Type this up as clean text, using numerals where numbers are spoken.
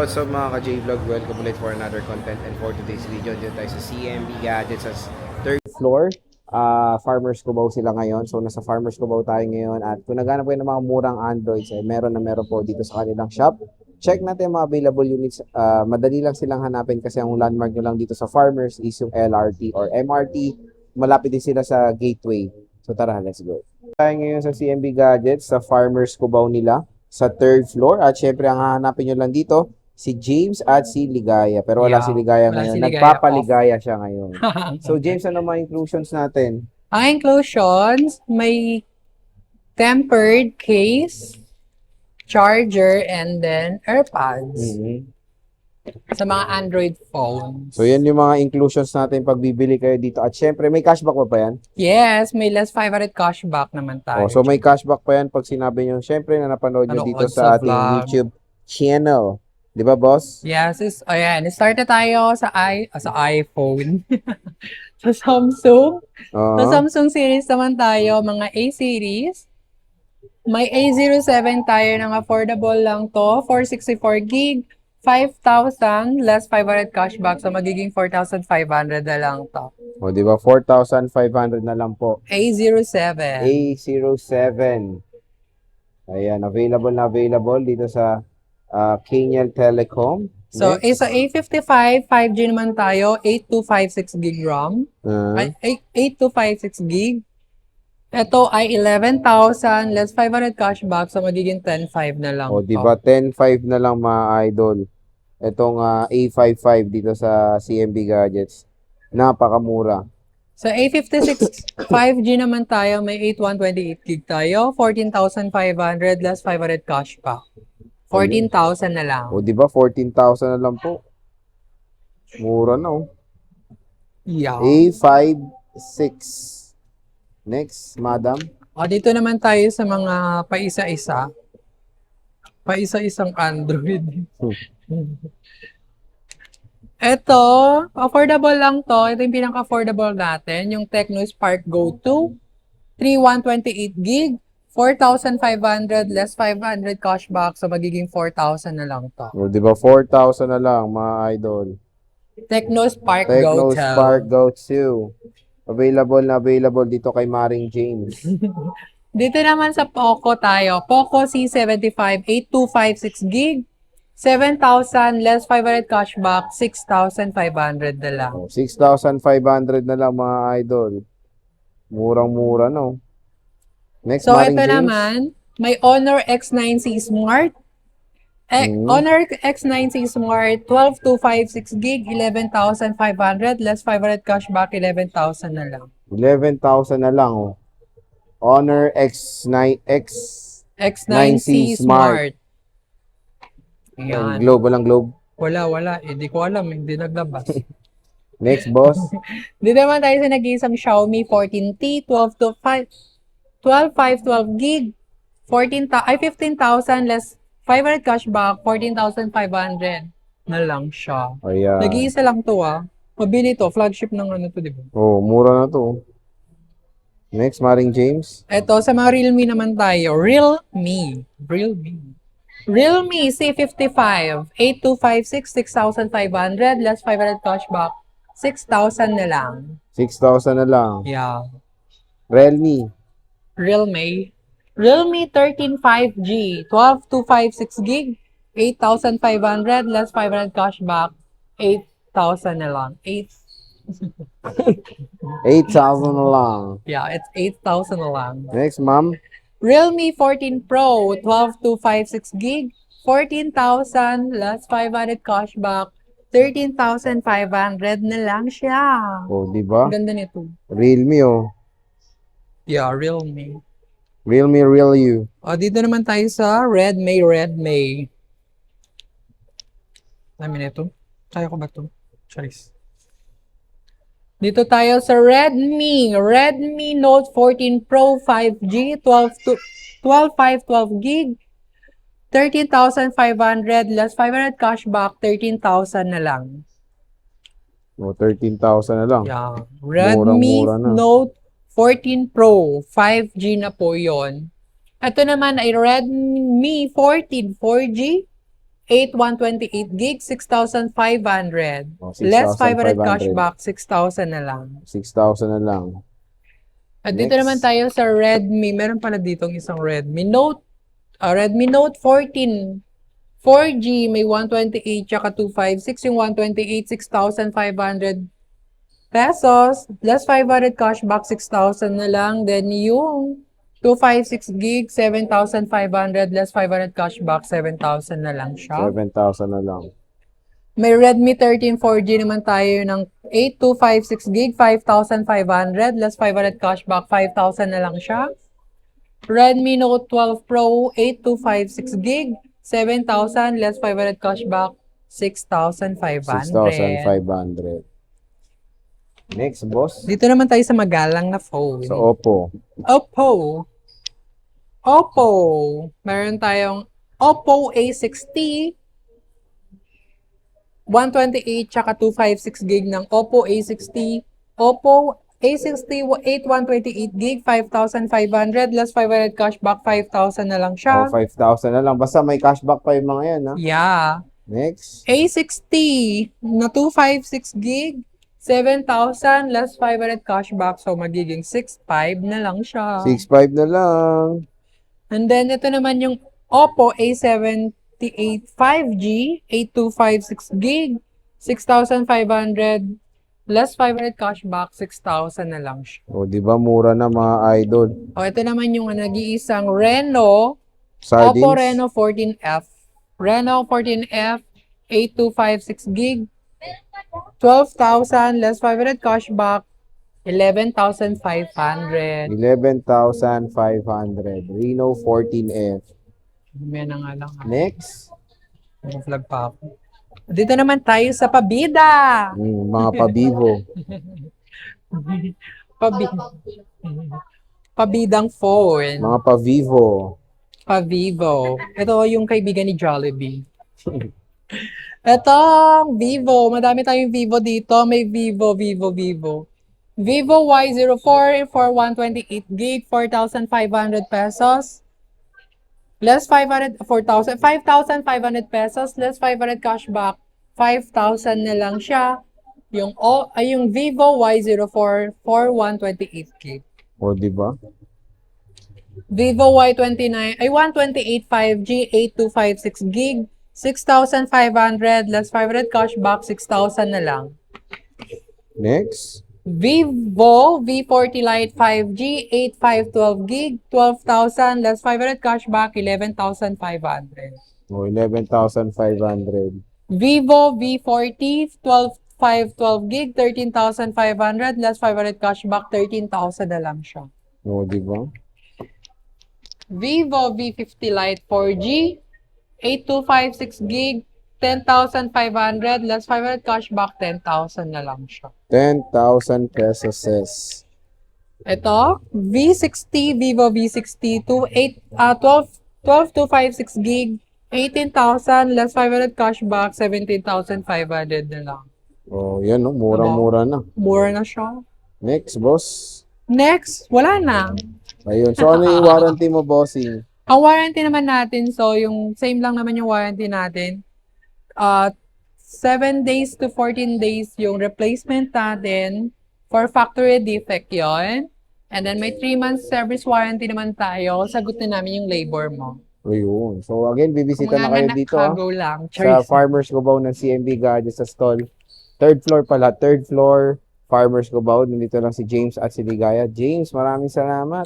what's up mga ka-J-Vlog? Welcome ulit for another content, and for today's video, dito tayo sa CMB Gadgets sa third floor. Farmers Cubao sila ngayon. So nasa Farmers Cubao tayo ngayon, at kung naghanap kayo ng mga murang Androids, meron po dito sa kanilang shop. Check natin mga available units. Madali lang silang hanapin kasi ang landmark nyo lang dito sa Farmers is yung LRT or MRT. Malapit din sila sa Gateway. So tara, let's go. Tayo ngayon sa CMB Gadgets sa Farmers Cubao nila sa third floor, at syempre ang hahanapin nyo lang dito si James at si Ligaya, pero wala si Ligaya ngayon, nagpapaligaya siya ngayon. So James, ano mga inclusions natin? Ang inclusions, may tempered case, charger, and then AirPods sa mga Android phones. So yan yung mga inclusions natin pag bibili kayo dito, at syempre may cashback pa yan? Yes, may less 500 cashback naman tayo. So may cashback pa yan pag sinabi nyo, syempre na napanood nyo dito sa ating vlog. YouTube channel. Di ba, boss? Yes, ayan. Start na tayo sa iPhone. Sa Samsung. Sa Samsung series naman tayo, mga A series. May A07 tayo ng affordable lang to, 464 gig, 5,000 less 500 cashback, so magiging 4,500 na lang to. O, di ba? 4,500 na lang po. A07. A07. Ayan, available dito sa Kaniel Telecom. So, sa A55, 5G naman tayo, 8256 gig RAM. 8256 gig. Ito ay 11,000 less 500 cashback, so magiging 10,500 na lang. O, di ba? 10,500 na lang mga idol. Itong A55 dito sa CMB Gadgets. Napakamura. Sa A56, 5G naman tayo, may 8128 gig tayo, 14,500 less 500 cashback. 14,000 na lang. O, di ba? 14,000 na lang po. Mura na, oh. Yeah. A56. Next, madam. O, dito naman tayo sa mga paisa-isa. Paisa-isang Android. Ito, affordable lang to. Ito yung pinaka-affordable natin. Yung Tecno Spark Go 2. 3128 gig. 4,500 less 500 cashback. So, magiging 4,000 na lang to. O, di ba? 4,000 na lang, mga idol. Tecno Spark Tecno Go 2. Spark Go 2. Available dito kay Maring James. Dito naman sa Poco tayo. Poco C75, 8256 gig. 7,000 less 500 cashback, 6,500 na lang. 6,500 na lang mga idol. Murang-mura, no? Next, So, Maring ito James. naman, may Honor X9C Smart. Honor X9C Smart, 12256 gig, 11,500 less 500 cashback, 11,000 na lang. 11,000 na lang, oh. Honor X9C Smart. Yan. Globe, walang globe. Wala. Hindi ko alam, hindi naglabas. Next, boss. Dito naman tayo sa nag-iisang Xiaomi 14T, 12,512 gig, 15,000 less 500 cashback, 14,500 na lang siya. Ayan. Nag-iisa lang to Mabili to, flagship ng ano to, di ba? Oh, mura na to. Next, Maring James. Ito, sa mga Realme naman tayo. Realme C55, 8256, 6,500, less 500 cashback, 6,000 na lang. 6,000 na lang. Yeah. Realme. Realme 13 5G, 12256 gig, 8,500, less 500 cashback, 8,000 na lang. 8,000 na lang. Yeah, it's 8,000 na lang. Next, ma'am. Realme 14 Pro, 12256 gig, 14,000 less 500 cashback, 13,500 na lang siya. Oh, di ba? Ganda nito. Realme, oh. Yeah, Realme. Realme, real you. Dito naman tayo sa Redmi. Dami nito. Kaya ko ba ito? Charis. Dito tayo sa Redmi Note 14 Pro 5G, 12,512 gig, 13,500 less 500 cashback, 13,000 na lang. Oh, 13,000 na lang. Yeah. Redmi Murang-mura na. Note 14 Pro, 5G na po yon. Ito naman ay Redmi 14 4G, 8 128 gig, 6,500. Oh, Less 500 6,500. cashback, 6,000 na lang. 6,000 na lang. At dito Next. naman tayo sa Redmi. Meron pala ditong isang Redmi Note 14. 4G, may 128 tsaka 256. Yung 128, 6,500 pesos. Less 500 cashback, 6,000 na lang. Then yung 256 gig, 7,500. Less 500 cashback, 7,000 na lang siya. 7,000 na lang. May Redmi 13 4G naman tayo ng 8256 gig, 5,500. Less 500 cashback, 5,000 na lang siya. Redmi Note 12 Pro 8256 gig, 7,000. Less 500 cashback, 6,500. 6,500. Next, boss. Dito naman tayo sa magalang na phone. Sa Oppo. Oppo. Meron tayong Oppo A60. 128 tsaka 256 gig ng Oppo A60. Oppo A60 8128 gig, 5,500. Less 500 cashback, 5,000 na lang siya. 5,000 na lang. Basta may cashback pa yung mga yan, ha? Yeah. Next. A60 na 256 gig, 7,000 less 500 cashback. So, magiging 6,500 na lang siya. 6,500 na lang. And then, ito naman yung Oppo A78 5G, 8256 gig, 6,500 less 500 cashback, 6,000 na lang siya. O, di ba mura na mga idol? O, ito naman yung nag-iisang Reno, Sardines. Oppo Reno 14F. Reno 14F, 8256 gig, 12,000 less 500 cashback, 11,500. 11,500. Reno 14F. May na nga lang. Next. Vlog pa ako. Dito naman tayo sa Pabida. Mga pa-Vivo. Pabidang phone. Mga pa-Vivo. Pa-Vivo. Ito yung kaibigan ni Jollibee. Ito, Vivo. Madami tayong Vivo dito. May Vivo. Vivo Y04 for 128 gig, 4,500 pesos. Less 500 5,500 pesos, less 500 cashback, 5,000 na lang siya. Yung Vivo Y04 for 128 gig. O, di ba? Vivo Y29, 128 5G, 8256 gig, 6,500, less 500 cashback, 6,000 na lang. Next. Vivo V40 Lite 5G, 8512 gig, 12,000, less 500 cashback, 11,500. O, 11,500. Vivo V40 512 gig, 13,500, less 500 cashback, 13,000 na lang siya. O, di ba? Vivo V50 Lite 4G, 8256 gig, 10,500, less 500 cashback, 10,000 na lang siya. 10,000 pesos. Ito, Vivo V60 12256 gig, 18,000, less 500 cashback, 17,500 na lang. Oh, yan, no? Murang-mura na. Mura na siya. Next, boss. Next, wala na. Ayun. So, ano yung warranty mo, bossing? Ang warranty naman natin, so yung same lang naman yung warranty natin. 7 days to 14 days yung replacement natin. For factory defect yon. And then may 3 months service warranty naman tayo. Sagutin namin yung labor mo. Ayun. So, again, bibisita Kung na kayo mga dito, ha? nakagaw lang. Sa Farmers Cubao ng CMB Gadgets sa stall. Third floor pala. Third floor, Farmers Cubao. Nandito lang si James at si Ligaya. James, maraming salamat.